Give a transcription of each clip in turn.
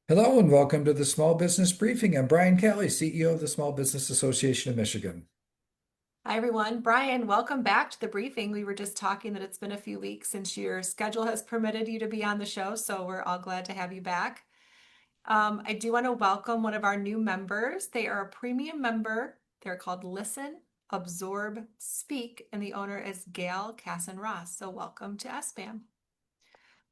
Hello and welcome to the Small Business Briefing. I'm Brian Calley, CEO of the Small Business Association of Michigan. Hi, everyone. Brian, welcome back to the briefing. We were just talking that it's been a few weeks since your schedule has permitted you to be on the show, so we're all glad to have you back. I do want to welcome one of our new members. They are a premium member. They're called Listen, Absorb, Speak, and the owner is Gail Casson-Ross. So welcome to SBAM.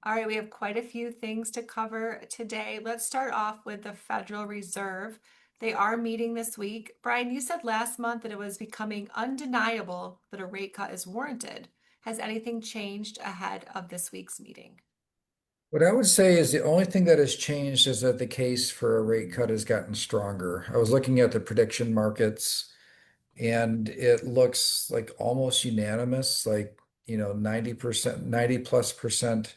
All right, we have quite a few things to cover today. Let's start off with the Federal Reserve. They are meeting this week. Brian, you said last month that it was becoming undeniable that a rate cut is warranted. Has anything changed ahead of this week's meeting? What I would say is the only thing that has changed is that the case for a rate cut has gotten stronger. I was looking at the prediction markets and it looks like almost unanimous, like, 90%, 90 plus percent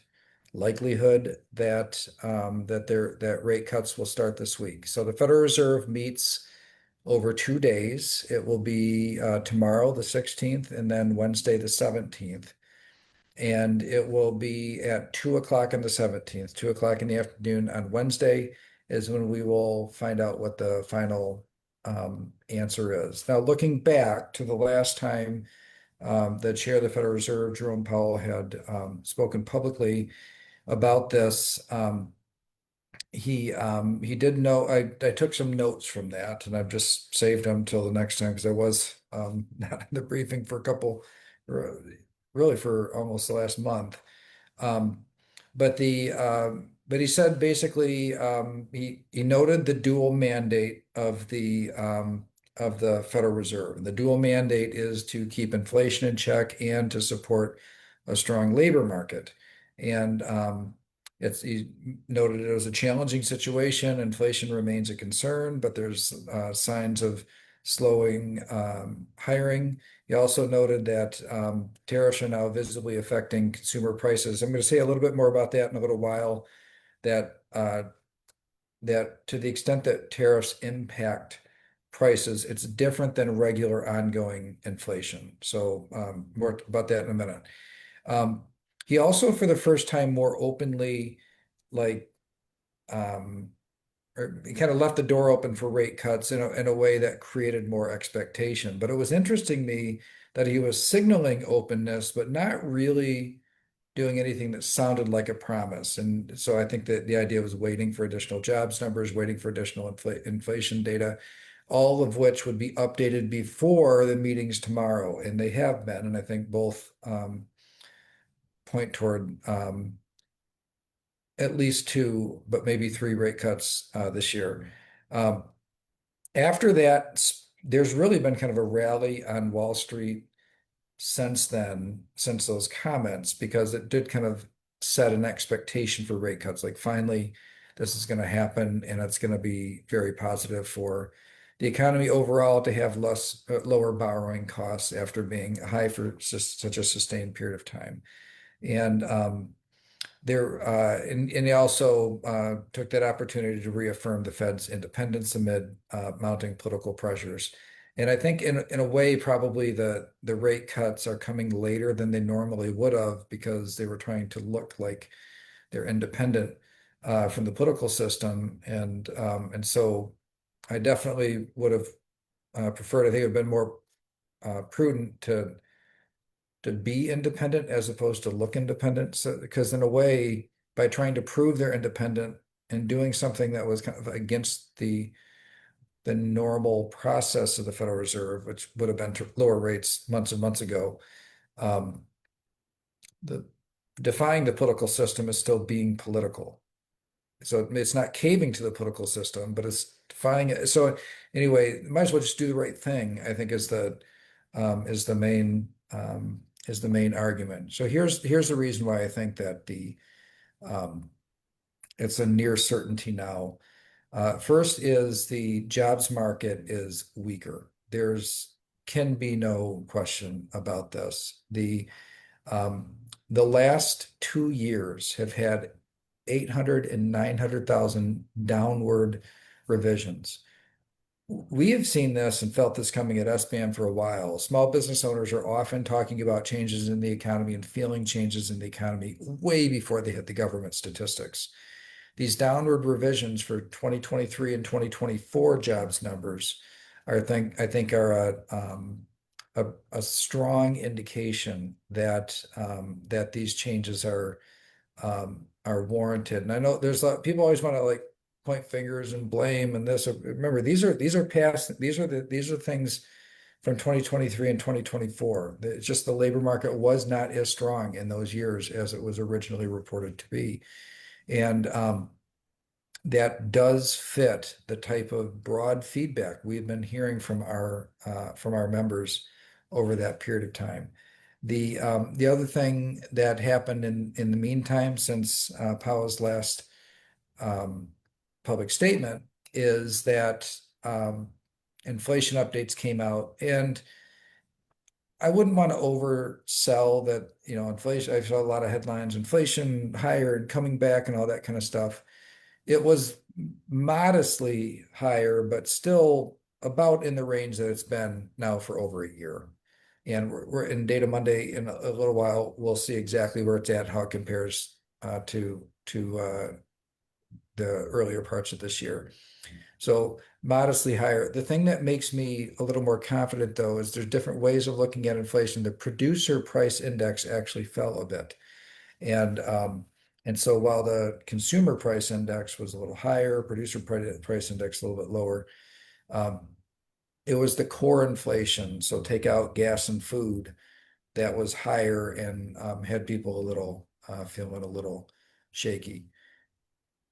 likelihood that that rate cuts will start this week. So the Federal Reserve meets over 2 days. It will be tomorrow, the 16th, and then Wednesday, the 17th. And it will be at 2 o'clock on the 17th. 2 o'clock in the afternoon on Wednesday is when we will find out what the final answer is. Now, looking back to the last time the chair of the Federal Reserve, Jerome Powell, had spoken publicly about this, he did know I took some notes from that and I've just saved them till the next time because I was not in the briefing for a couple really for almost the last month. Um, but he said basically he noted the dual mandate of the Federal Reserve. And the dual mandate is to keep inflation in check and to support a strong labor market. And he noted it was a challenging situation. Inflation remains a concern, but there's signs of slowing hiring. He also noted that tariffs are now visibly affecting consumer prices. I'm going to say a little bit more about that in a little while. That to the extent that tariffs impact prices, it's different than regular ongoing inflation. So more about that in a minute. Um, he also, for the first time, more openly, like, um, or he kind of left the door open for rate cuts in a way that created more expectation. But it was interesting to me that he was signaling openness, but not really doing anything that sounded like a promise. And so I think that the idea was waiting for additional jobs numbers, waiting for additional inflation data, all of which would be updated before the meetings tomorrow. And they have been, and I think both point toward at least two, but maybe three rate cuts this year. Um, After that, there's really been kind of a rally on Wall Street since then, since those comments, because it did kind of set an expectation for rate cuts. Like finally, this is going to happen, and it's going to be very positive for the economy overall to have lower borrowing costs after being high for such a sustained period of time. And and he also took that opportunity to reaffirm the Fed's independence amid mounting political pressures. And I think in a way, probably the rate cuts are coming later than they normally would have because they were trying to look like they're independent from the political system. And so I definitely would have preferred, I think it would have been more prudent to be independent as opposed to look independent. So, because in a way, by trying to prove they're independent and doing something that was kind of against the normal process of the Federal Reserve, which would have been to lower rates months and months ago, um, the defying the political system is still being political. So it's not caving to the political system, but it's defying it. So anyway, might as well just do the right thing, I think is the main argument. So here's the reason why I think that the um, it's a near certainty now. First is the jobs market is weaker. There's can be no question about this. Um, the last 2 years have had 800 and 900,000 downward revisions. We have seen this and felt this coming at SBAM for a while. Small business owners are often talking about changes in the economy and feeling changes in the economy way before they hit the government statistics. these downward revisions for 2023 and 2024 jobs numbers I think are a strong indication that that these changes are warranted. And I know there's a lot, people always want to like point fingers and blame and this. Remember, these are past, these are things from 2023 and 2024. It's just the labor market was not as strong in those years as it was originally reported to be. And that does fit the type of broad feedback we've been hearing from our members over that period of time. The other thing that happened in the meantime since Powell's last um, public statement is that inflation updates came out, and I wouldn't want to oversell that, you know, inflation. I saw a lot of headlines, inflation higher and coming back and all that kind of stuff. It was modestly higher, but still about in the range that it's been now for over a year. And we're in Data Monday in a little while. We'll see exactly where it's at, how it compares to the earlier parts of this year. So modestly higher. The thing that makes me a little more confident, though, is there's different ways of looking at inflation. The producer price index actually fell a bit. And and so while the consumer price index was a little higher, producer price index a little bit lower, um, it was the core inflation. So take out gas and food that was higher and had people a little feeling a little shaky.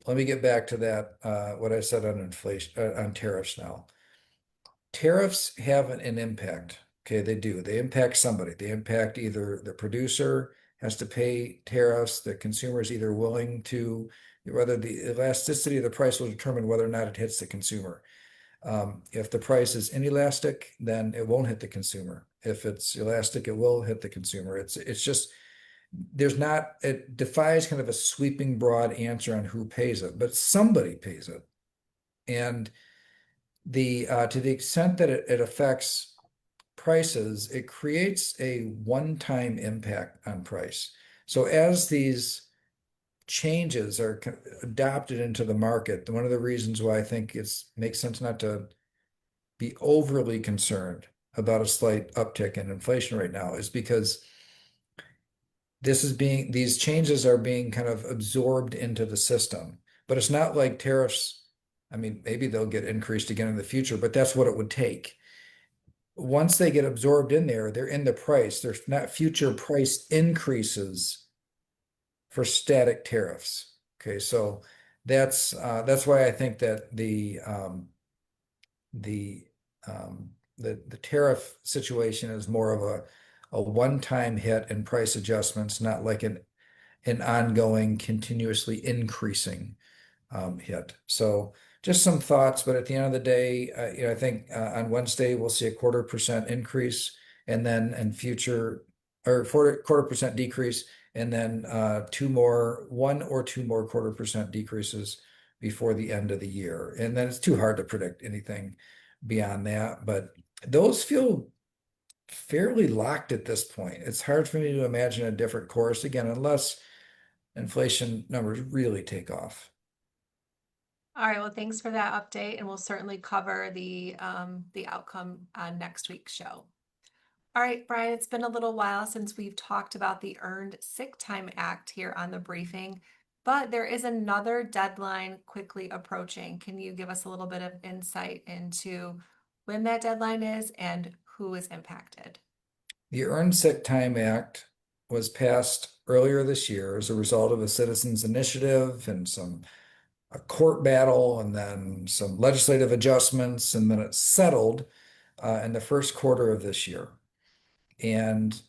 Let me get back to that, what I said on inflation, on tariffs now. Tariffs have an impact. Okay, they do. They impact somebody. They impact either the producer has to pay tariffs, the consumer is either willing to, whether the elasticity of the price will determine whether or not it hits the consumer. If the price is inelastic, then it won't hit the consumer. If it's elastic, it will hit the consumer. It's just there's not, it defies kind of a sweeping broad answer on who pays it, but somebody pays it. And the to the extent that it affects prices, it creates a one-time impact on price. So as these changes are adopted into the market, one of the reasons why I think it's makes sense not to be overly concerned about a slight uptick in inflation right now is because these changes are being kind of absorbed into the system. But it's not like tariffs. I mean, maybe they'll get increased again in the future, but that's what it would take. Once they get absorbed in there, they're in the price. There's not future price increases for static tariffs. Okay, so that's why I think that the the tariff situation is more of a one-time hit and price adjustments, not like an ongoing, continuously increasing hit. So just some thoughts, but at the end of the day, you know, I think on Wednesday we'll see a 1/4% increase, and then in future or 1/4% decrease, and then one or two more 1/4% decreases before the end of the year. And then it's too hard to predict anything beyond that, but those feel fairly locked at this point. It's hard for me to imagine a different course again, unless inflation numbers really take off. All right, well, thanks for that update, and we'll certainly cover the outcome on next week's show. All right, Brian, it's been a little while since we've talked about the Earned Sick Time Act here on the briefing, but there is another deadline quickly approaching. Can you give us a little bit of insight into when that deadline is and who is impacted? The Earned Sick Time Act was passed earlier this year as a result of a citizens' initiative and a court battle and then some legislative adjustments, and then it settled in the first quarter of this year. And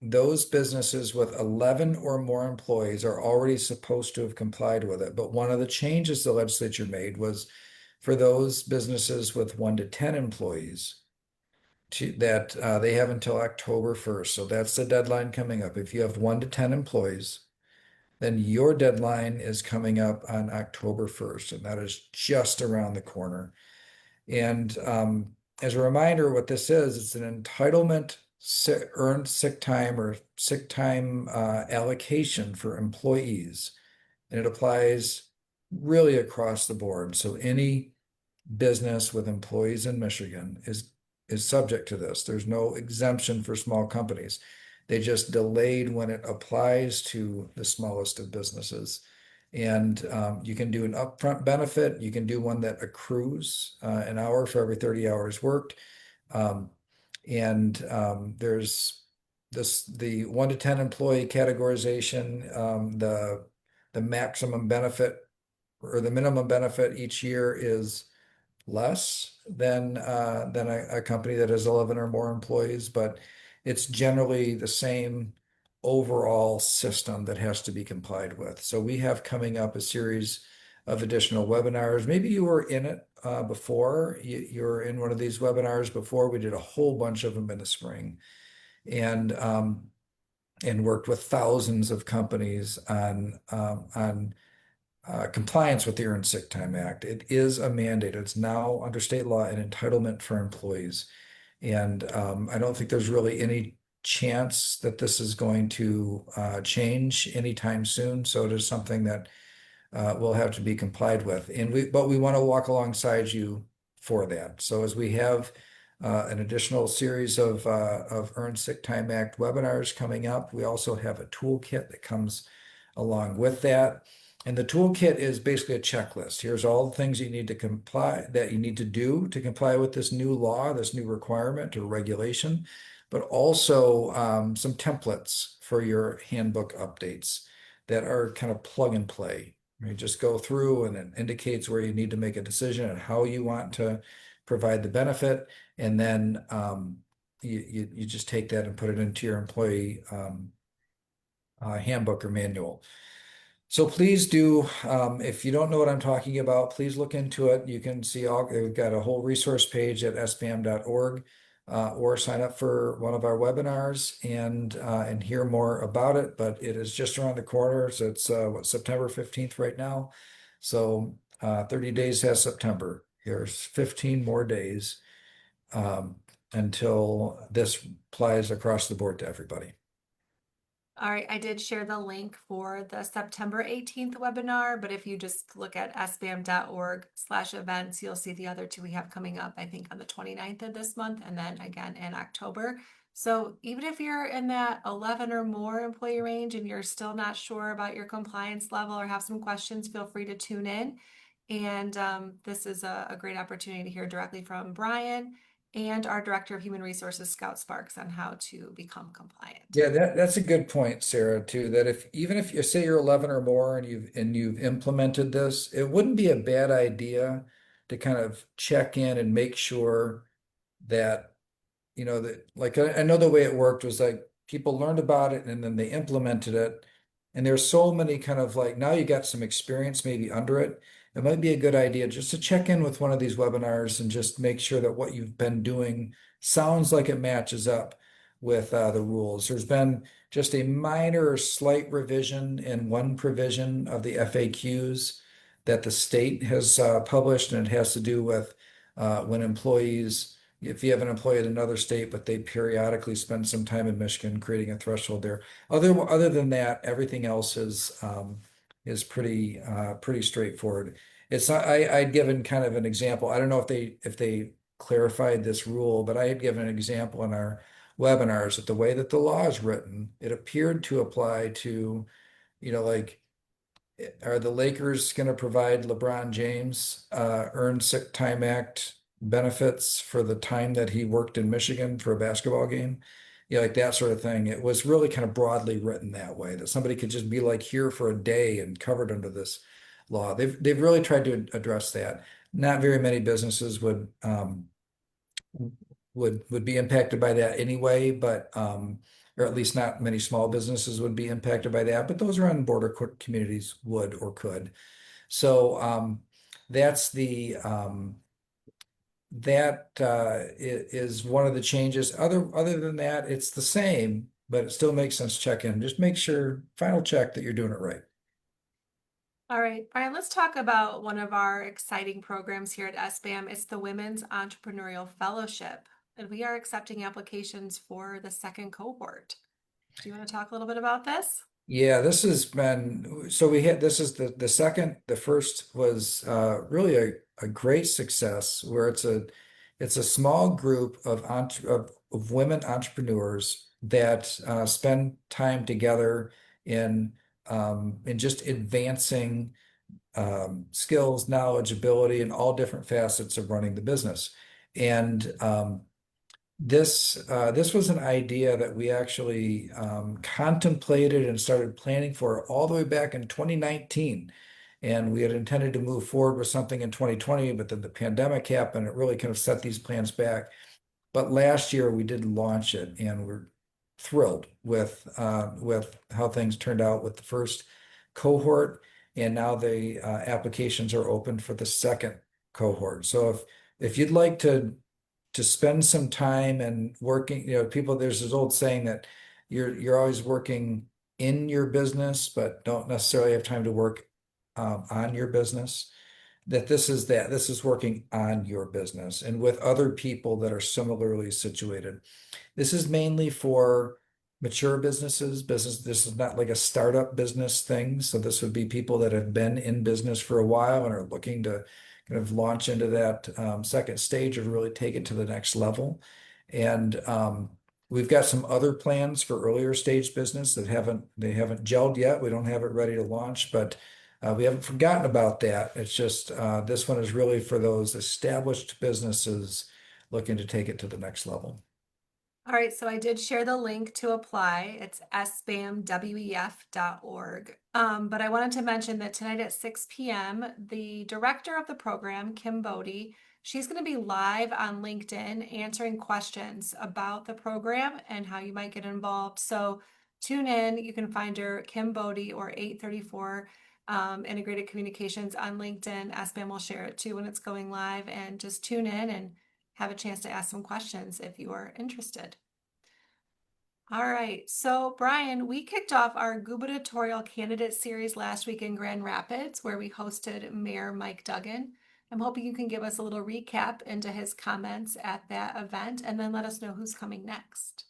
those businesses with 11 or more employees are already supposed to have complied with it. But one of the changes the legislature made was for those businesses with 1 to 10 employees that they have until October 1st. So that's the deadline coming up. If you have 1 to 10 employees, then your deadline is coming up on October 1st, and that is just around the corner. And as a reminder, what this is, it's an entitlement earned sick time or sick time allocation for employees. And it applies really across the board. So any business with employees in Michigan is subject to this. There's no exemption for small companies. They just delayed when it applies to the smallest of businesses. And you can do an upfront benefit. You can do one that accrues an hour for every 30 hours worked. Um, and there's the 1 to 10 employee categorization, the maximum benefit or the minimum benefit each year is less than a company that has 11 or more employees, but it's generally the same overall system that has to be complied with. So we have coming up a series of additional webinars. Maybe you were in it before. You were in one of these webinars before. We did a whole bunch of them in the spring, and worked with thousands of companies on compliance with the Earned Sick Time Act. It is a mandate. It's now under state law an entitlement for employees. And I don't think there's really any chance that this is going to change anytime soon. So it is something that will have to be complied with. But we want to walk alongside you for that. So as we have an additional series of Earned Sick Time Act webinars coming up, we also have a toolkit that comes along with that. And the toolkit is basically a checklist. Here's all the things you need to comply that you need to do to comply with this new law, this new requirement or regulation, but also some templates for your handbook updates that are kind of plug and play. You just go through and it indicates where you need to make a decision and how you want to provide the benefit. And then you just take that and put it into your employee handbook or manual. So please do, if you don't know what I'm talking about, please look into it. You can see we've got a whole resource page at sbam.org, or sign up for one of our webinars and hear more about it. But it is just around the corner. So it's September 15th right now. So 30 days has September. Here's 15 more days until this applies across the board to everybody. All right, I did share the link for the September 18th webinar, but if you just look at sbam.org/events, you'll see the other two we have coming up, I think on the 29th of this month, and then again in October. So even if you're in that 11 or more employee range and you're still not sure about your compliance level or have some questions, feel free to tune in. And this is a great opportunity to hear directly from Brian and our Director of Human Resources, Scout Sparks, on how to become compliant. Yeah, that's a good point, Sarah, too, that if even if you say you're 11 or more and you've implemented this, it wouldn't be a bad idea to kind of check in and make sure that that like I know the way it worked was like people learned about it and then they implemented it. And there's so many kind of like now you got some experience maybe under it. It might be a good idea just to check in with one of these webinars and just make sure that what you've been doing sounds like it matches up with the rules. There's been just a minor or slight revision in one provision of the FAQs that the state has published, and it has to do with when employees if you have an employee in another state, but they periodically spend some time in Michigan, creating a threshold there. Other than that, everything else is pretty straightforward. It's not, I'd given kind of an example. I don't know if they clarified this rule, but I had given an example in our webinars that the way that the law is written, it appeared to apply to, like are the Lakers going to provide LeBron James Earned Sick Time Act benefits for the time that he worked in Michigan for a basketball game? Yeah, like that sort of thing. It was really kind of broadly written that way that somebody could just be like here for a day and covered under this law. They've really tried to address that. Not very many businesses would be impacted by that anyway, but or at least not many small businesses would be impacted by that, but those around border communities would or could. So that's that is one of the changes. Other than that, it's the same, but it still makes sense to check in. Just make sure, final check that you're doing it right. All right, Brian, let's talk about one of our exciting programs here at SBAM. It's the Women's Entrepreneurial Fellowship, and we are accepting applications for the second cohort. Do you want to talk a little bit about this? Yeah, this has been so we had this is the second. The first was really a great success where it's a small group of women entrepreneurs that spend time together in just advancing skills, knowledge, ability, and all different facets of running the business. And this was an idea that we actually contemplated and started planning for all the way back in 2019. And we had intended to move forward with something in 2020, but then the pandemic happened. It really kind of set these plans back. But last year we did launch it, and we're thrilled with how things turned out with the first cohort, and now the applications are open for the second cohort. So if you'd like to spend some time and working, people, there's this old saying that you're always working in your business, but don't necessarily have time to work on your business. This is working on your business and with other people that are similarly situated. This is mainly for mature businesses. This is not like a startup business thing. So this would be people that have been in business for a while and are looking to kind of launch into that second stage or really take it to the next level. And we've got some other plans for earlier stage business that haven't gelled yet. We don't have it ready to launch, but we haven't forgotten about that. It's just this one is really for those established businesses looking to take it to the next level. All right, so I did share the link to apply. It's sbamwef.org. But I wanted to mention that tonight at 6 p.m., the director of the program, Kim Bodie, she's going to be live on LinkedIn answering questions about the program and how you might get involved. So tune in. You can find her, Kim Bodie, or 834 Integrated Communications on LinkedIn. SBAM will share it too when it's going live. And just tune in and have a chance to ask some questions if you are interested. All right, so Brian, we kicked off our gubernatorial candidate series last week in Grand Rapids, where we hosted Mayor Mike Duggan. I'm hoping you can give us a little recap into his comments at that event and then let us know who's coming next.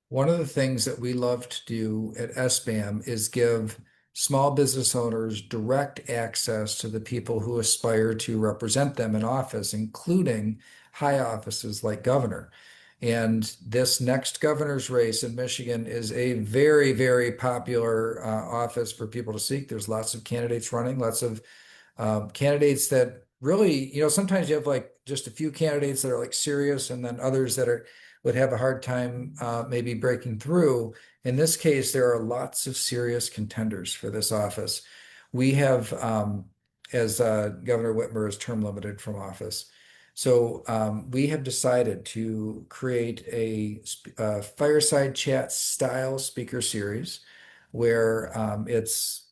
One of the things that we love to do at SBAM is give small business owners direct access to the people who aspire to represent them in office, including high offices like governor. And this next governor's race in Michigan is a very, very popular office for people to seek. There's lots of candidates running, lots of candidates that really, sometimes you have like just a few candidates that are like serious, and then others that would have a hard time maybe breaking through. In this case, there are lots of serious contenders for this office. We have, as Governor Whitmer is term limited from office. So we have decided to create a fireside chat style speaker series where it's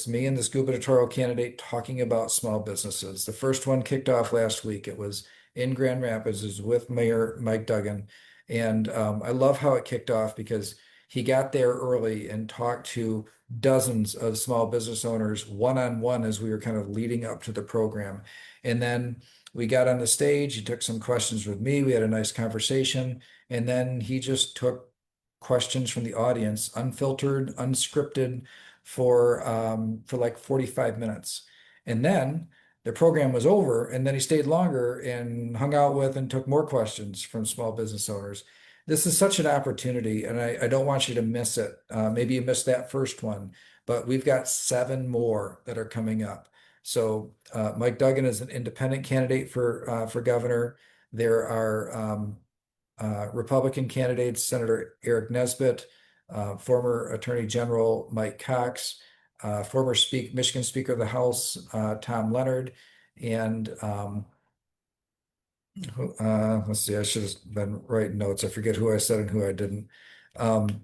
me and this gubernatorial candidate talking about small businesses. The first one kicked off last week. It was in Grand Rapids. It was with Mayor Mike Duggan. And I love how it kicked off because he got there early and talked to dozens of small business owners one-on-one as we were kind of leading up to the program. And then we got on the stage. He took some questions with me. We had a nice conversation. And then he just took questions from the audience, unfiltered, unscripted, for like 45 minutes. And then the program was over, and then he stayed longer and hung out with and took more questions from small business owners. This is such an opportunity, and I don't want you to miss it. Maybe you missed that first one, but we've got 7 more that are coming up. So Mike Duggan is an independent candidate for governor. There are Republican candidates, Senator Eric Nesbitt, former Attorney General Mike Cox, former Michigan Speaker of the House Tom Leonard, and let's see, I should have been writing notes. I forget who I said and who I didn't. Um,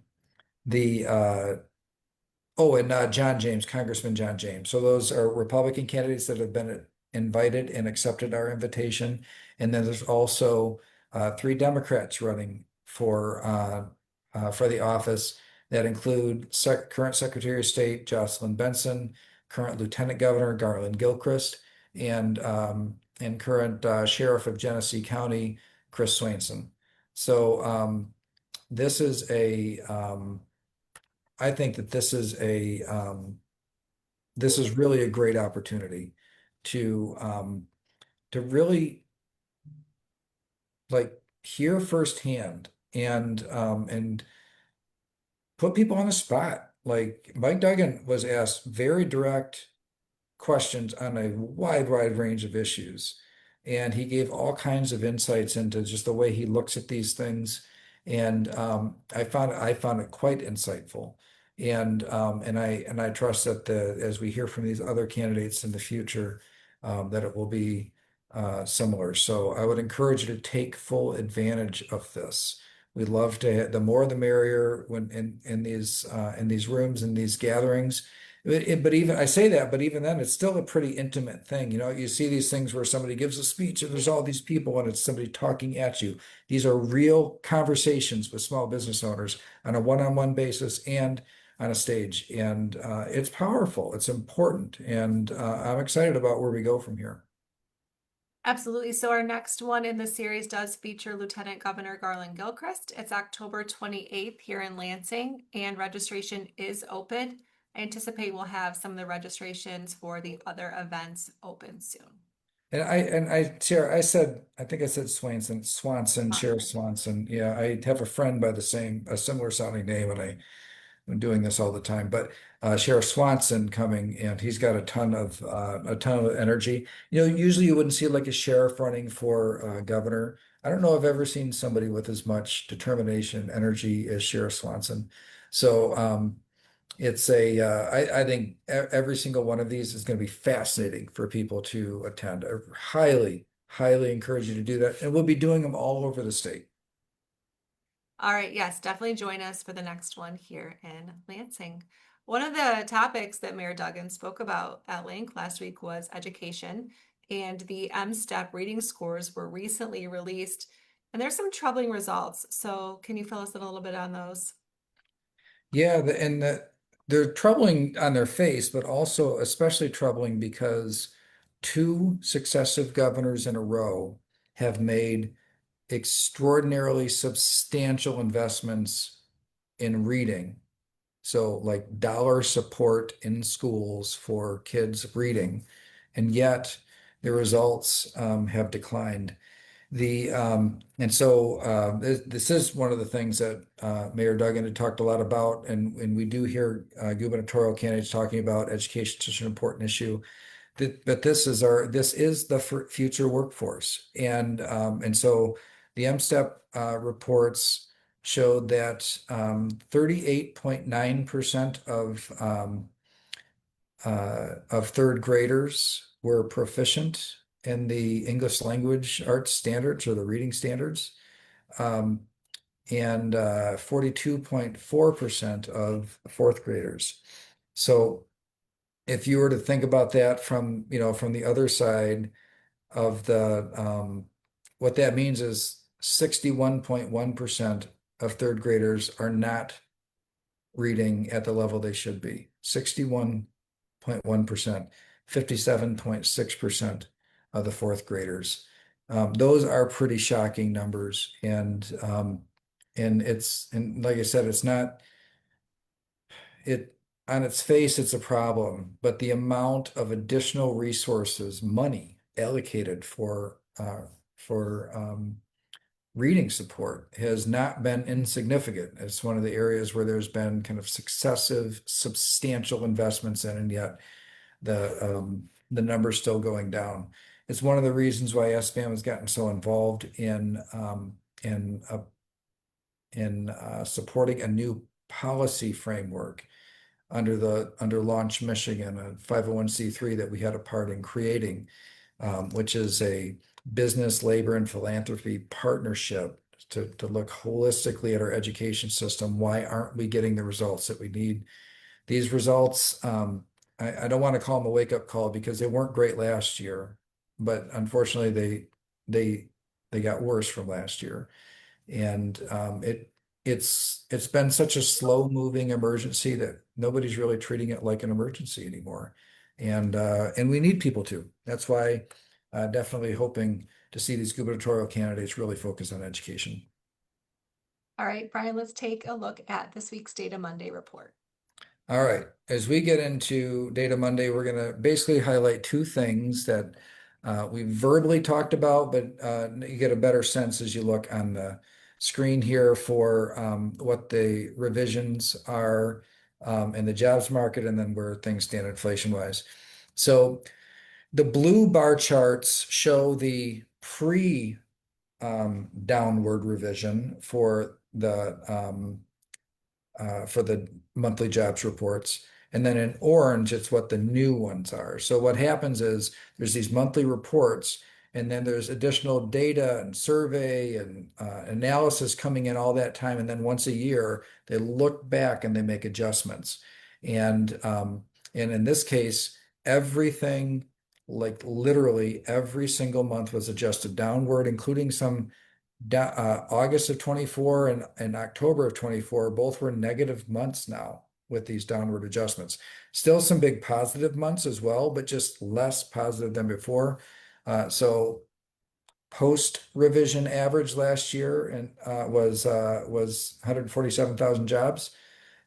the Oh, and John James, Congressman John James. So those are Republican candidates that have been invited and accepted our invitation. And then there's also 3 Democrats running for the office that include current Secretary of State Jocelyn Benson, current Lieutenant Governor Garland Gilchrist, and current Sheriff of Genesee County Chris Swainson. So this is I think that this is really a great opportunity to really like hear firsthand and put people on the spot. Like Mike Duggan was asked very direct questions on a wide range of issues. And he gave all kinds of insights into just the way he looks at these things. And I found it quite insightful. And I trust that as we hear from these other candidates in the future, that it will be similar. So I would encourage you to take full advantage of this. We'd love to, the more the merrier when in these rooms and these gatherings. But even I say that, but even then, it's still a pretty intimate thing. You know, you see these things where somebody gives a speech and there's all these people and it's somebody talking at you. These are real conversations with small business owners on a one-on-one basis and on a stage. And it's powerful, it's important. And I'm excited about where we go from here. Absolutely. So our next one in the series does feature Lieutenant Governor Garland Gilchrist. It's October 28th here in Lansing, and registration is open. I anticipate we'll have some of the registrations for the other events open soon. Sarah, I think I said Swanson, Sheriff Awesome. Swanson. Yeah, I have a friend by a similar sounding name, and I'm doing this all the time. But Sheriff Swanson coming, and he's got a ton of energy. You know, usually you wouldn't see like a sheriff running for governor. I don't know if I've ever seen somebody with as much determination and energy as Sheriff Swanson. So I think every single one of these is going to be fascinating for people to attend. I highly encourage you to do that, and we'll be doing them all over the state. All right, yes, definitely join us for the next one here in Lansing. One of the topics that Mayor Duggan spoke about at length last week was education, and the M-STEP reading scores were recently released, and there's some troubling results. So, can you fill us in a little bit on those? Yeah, they're troubling on their face, but also especially troubling because two successive governors in a row have made extraordinarily substantial investments in reading. So, like dollar support in schools for kids reading, and yet the results have declined. This is one of the things that Mayor Duggan had talked a lot about, and we do hear gubernatorial candidates talking about education is such an important issue. But this is the future workforce, and so the MSTEP reports showed that 38.9% of third graders were proficient in the English language arts standards or the reading standards, um, and 42.4% of fourth graders. So if you were to think about that from, from the other side of what that means is 61.1% of third graders are not reading at the level they should be. 61.1%, 57.6% of the fourth graders. Those are pretty shocking numbers. And like I said, it's not, it, on its face, it's a problem, but the amount of additional resources, money allocated for reading support has not been insignificant. It's one of the areas where there's been kind of successive, substantial investments in, and yet the number's still going down. It's one of the reasons why SBAM has gotten so involved in uh, in supporting a new policy framework under Launch Michigan, a 501(c)(3) that we had a part in creating, which is a business, labor, and philanthropy partnership to look holistically at our education system. Why aren't we getting the results that we need? These results, I don't want to call them a wake-up call because they weren't great last year, but unfortunately they they got worse from last year. And it's been such a slow-moving emergency that nobody's really treating it like an emergency anymore. And we need people to. That's why definitely hoping to see these gubernatorial candidates really focus on education. All right, Brian, let's take a look at this week's Data Monday report. All right. As we get into Data Monday, we're going to basically highlight two things that we verbally talked about, but you get a better sense as you look on the screen here for what the revisions are in the jobs market and then where things stand inflation-wise. So the blue bar charts show the pre downward revision for the monthly jobs reports. And then in orange, it's what the new ones are. So what happens is there's these monthly reports, and then there's additional data and survey and analysis coming in all that time. And then once a year, they look back and they make adjustments. And and in this case, everything, like literally every single month was adjusted downward, including some August of 24 and October of 24, both were negative months now with these downward adjustments. Still some big positive months as well, but just less positive than before. So post revision average last year and was 147,000 jobs.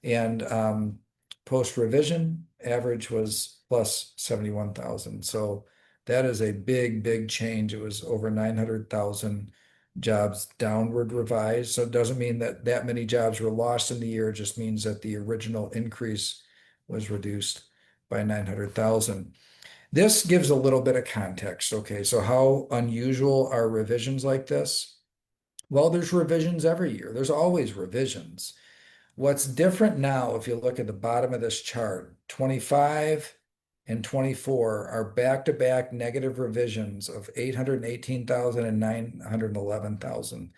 And post revision average was plus 71,000. So that is a big, big change. It was over 900,000 jobs downward revised. So it doesn't mean that that many jobs were lost in the year. It just means that the original increase was reduced by 900,000. This gives a little bit of context. Okay, so how unusual are revisions like this? Well, there's revisions every year. There's always revisions. What's different now, if you look at the bottom of this chart, 25 and 24 are back-to-back negative revisions of 818,000 and 911,000.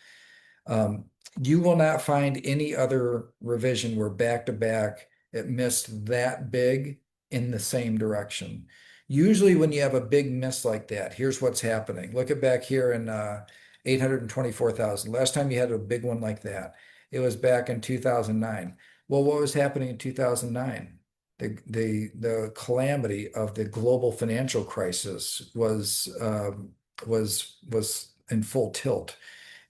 Um, you will not find any other revision where back-to-back it missed that big in the same direction. Usually when you have a big miss like that, here's what's happening. Look at back here in 824,000. Last time you had a big one like that, it was back in 2009. Well, what was happening in 2009? The calamity of the global financial crisis was in full tilt.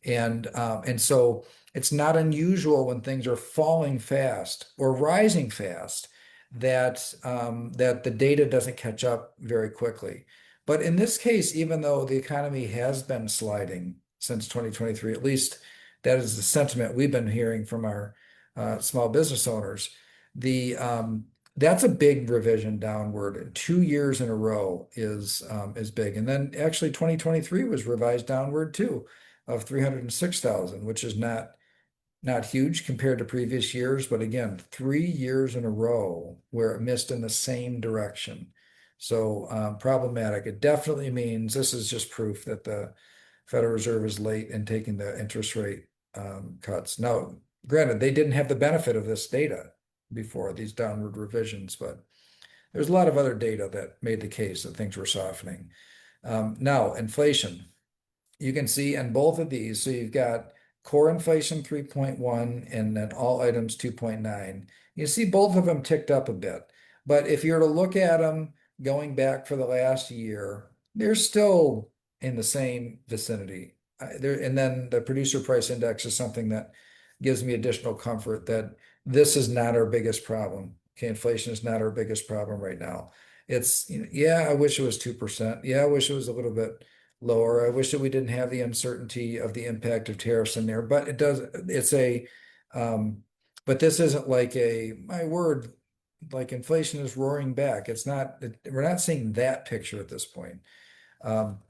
And so it's not unusual when things are falling fast or rising fast that the data doesn't catch up very quickly. But in this case, even though the economy has been sliding since 2023, at least that is the sentiment we've been hearing from our small business owners, the that's a big revision downward. 2 years in a row is big. And then actually 2023 was revised downward too of 306,000, which is not huge compared to previous years, but again, 3 years in a row where it missed in the same direction. So problematic. It definitely means this is just proof that the Federal Reserve is late in taking the interest rate cuts. Now, granted, they didn't have the benefit of this data before these downward revisions, but there's a lot of other data that made the case that things were softening. Now, inflation. You can see in both of these, so you've got core inflation 3.1 and then all items 2.9. You see both of them ticked up a bit. But if you were to look at them going back for the last year, they're still in the same vicinity. And then the producer price index is something that gives me additional comfort that this is not our biggest problem. Okay, inflation is not our biggest problem right now. It's, yeah, I wish it was 2%. Yeah, I wish it was a little bit lower. I wish that we didn't have the uncertainty of the impact of tariffs in there, but um, but this isn't like my word, like inflation is roaring back. We're not seeing that picture at this point. Um,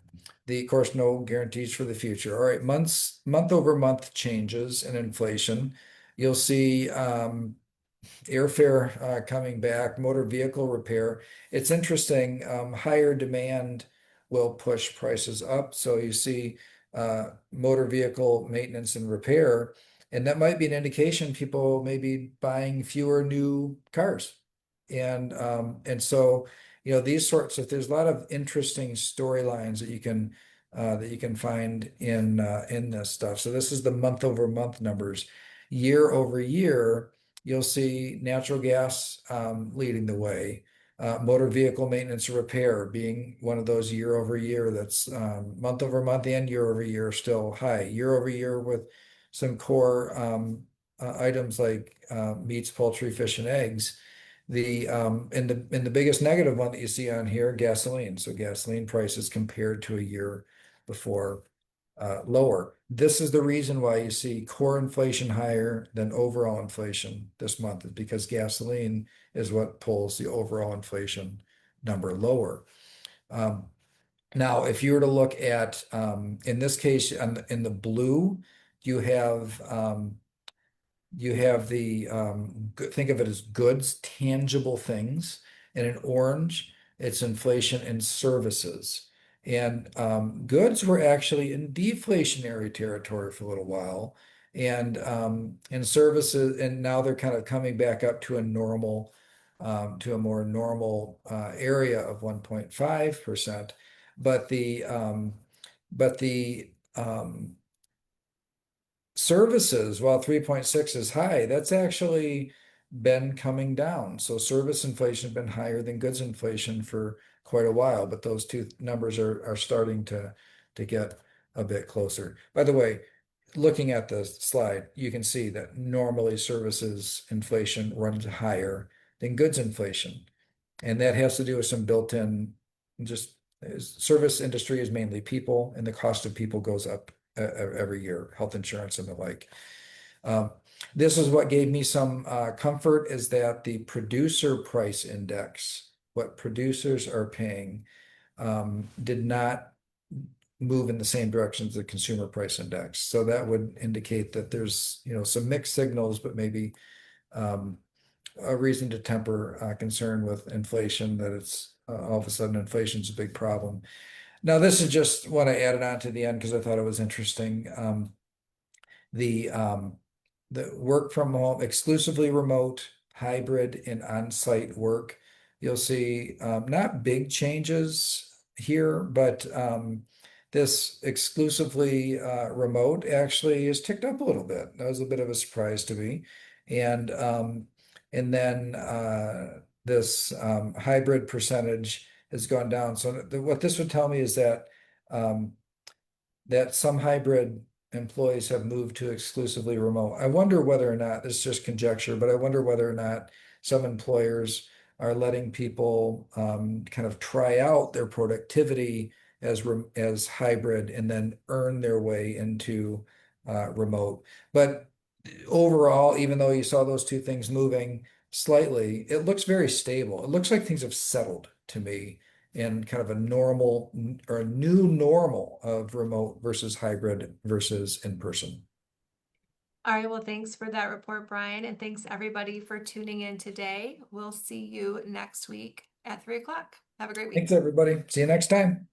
of course, no guarantees for the future. All right, month over month changes in inflation. You'll see airfare coming back, motor vehicle repair. It's interesting. Higher demand will push prices up. So you see motor vehicle maintenance and repair, and that might be an indication people may be buying fewer new cars. And so these sorts of there's a lot of interesting storylines that you can find in this stuff. So this is the month over month numbers. Year over year, you'll see natural gas leading the way. Motor vehicle maintenance and repair being one of those year over year that's month over month and year over year still high. Year over year with some core items like meats, poultry, fish, and eggs. And the biggest negative one that you see on here, gasoline. So gasoline prices compared to a year before lower. This is the reason why you see core inflation higher than overall inflation this month, is because gasoline is what pulls the overall inflation number lower. Um, Now, if you were to look at, in this case, in the blue, you have you have think of it as goods, tangible things. And in orange, it's inflation in services. And goods were actually in deflationary territory for a little while. And services, and now they're kind of coming back up to a normal, to a more normal area of 1.5%. But the services, while 3.6 is high, that's actually been coming down. So service inflation has been higher than goods inflation for quite a while, but those two numbers are starting to get a bit closer. By the way, looking at the slide, you can see that normally services inflation runs higher than goods inflation. And that has to do with some built-in, just service industry is mainly people, and the cost of people goes up every year, health insurance and the like. Um, this is what gave me some comfort, is that the producer price index, what producers are paying, did not move in the same direction as the consumer price index. So that would indicate that there's, some mixed signals, but maybe um, a reason to temper concern with inflation, that it's all of a sudden inflation is a big problem. Now, this is just what I added on to the end because I thought it was interesting. The the work from home, exclusively remote, hybrid, and on-site work. You'll see not big changes here, but this exclusively remote actually is ticked up a little bit. That was a bit of a surprise to me. And and then this hybrid percentage has gone down. So what this would tell me is um, that some hybrid employees have moved to exclusively remote. I wonder whether or not, this is just conjecture, but I wonder whether or not some employers are letting people kind of try out their productivity as hybrid and then earn their way into remote. But overall, even though you saw those two things moving slightly, it looks very stable. It looks like things have settled to me in kind of a normal or a new normal of remote versus hybrid versus in person. All right, well, thanks for that report, Brian, and thanks everybody for tuning in today. We'll see you next week at 3 o'clock. Have a great Thanks, week. everybody. See you next time.